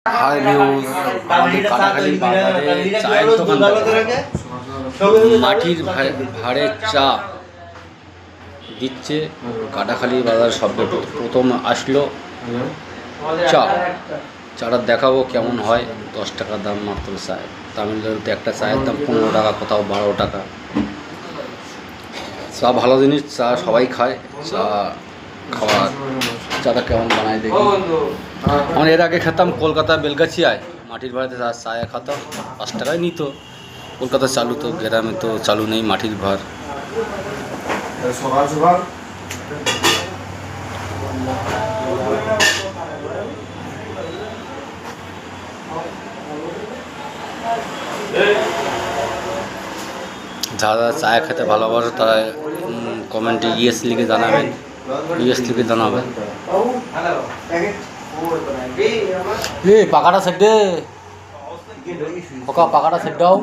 High views, আমাদের কাটাখালী বাজারে চায়ের দোকান মাটির ভাঁড়ের চা দিচ্ছে। কাটাখালী বাজার শব্দ প্রথম আসলো চাটা দেখাবো কেমন হয়। 10 টাকা দাম মাত্র চায়। তামিলনাড়ুতে একটা চায়ের দাম 15 টাকা, কোথাও 12 টাকা। চা ভালো জিনিস, চা সবাই খায়। চা খাওয়ার চাটা কেমন বানায় দেখি। আমরা এর আগে খেতাম কলকাতা বেলগাছিয়ায়, মাটির ভাঁড়েতে চায়ে খেতাম, 5 টাকায় নিত। কলকাতা চালু, তো গ্রামে তো চালু নেই মাটির ভাঁড়। যারা চায়ে খেতে ভালোবাসে তারা কমেন্টে ইয়েস লিখে জানাবেন, পাকাটা সেট দে, পাকাটা সেট দাও।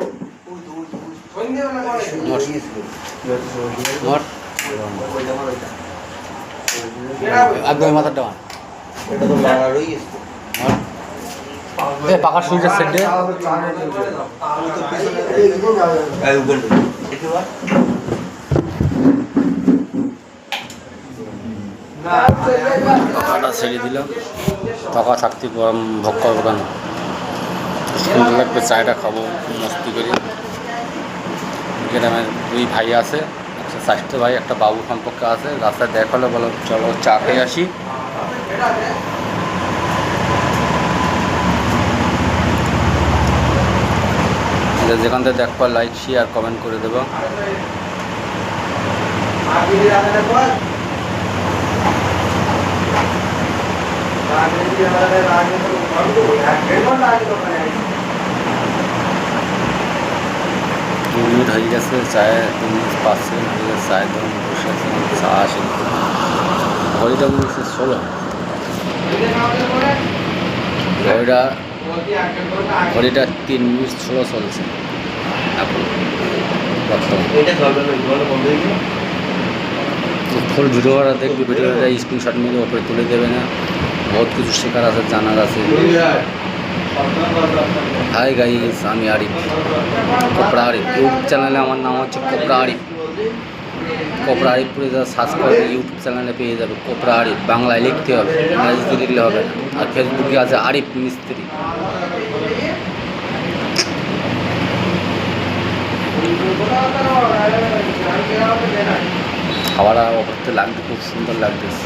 একদম মাথার ডান পাকার সুইচের সেট দে। পাকাটা ছেড়ে দিলাম, পাকা থাকতে ভোগ করবো কেন, সুন্দর লাগবে। চায়টা খাবো মস্তি করে। গ্রামের 2 ভাই আছে, একটা 4টে ভাই, একটা বাবু সম্পর্কে আছে। রাস্তায় দেখালে বলো চলো চা খেয়ে আসি। যেখান থেকে দেখবা লাইক শেয়ার কমেন্ট করে দেবো। মিনিট হয়ে গেছে, চায়ের 2 মিনিট পাচ্ছে, চায়ের দোকান বসে আছে, চা আসে। ঘড়িটা মনে হচ্ছে 16, ঘড়িটা 3 মিনিট 16 চলছে এখন ফুল ভিডিওটা দেখবি, ভিডিওটা স্ক্রিনশট মেরে ওপরে তুলে দেবে না। বহুত কিছু শেখার আছে, জানার আছে। হাই গাইস, আমি আরিফ, কোপড়া আরিফ। ইউটিউব চ্যানেলে আমার নাম হচ্ছে কোপড়া আরিফ। কোপড়া আরিফ করে যা সার্চ করে ইউটিউব চ্যানেলে পেয়ে যাবে। কোপড়া আরিফ বাংলায় লিখতে হবে, ইংরেজিতে লিখলে হবে না। আর ফেসবুকে আছে আরিফ মিস্ত্রি। খাওয়াটা ওপরতে লাগবে, খুব সুন্দর লাগতেছে।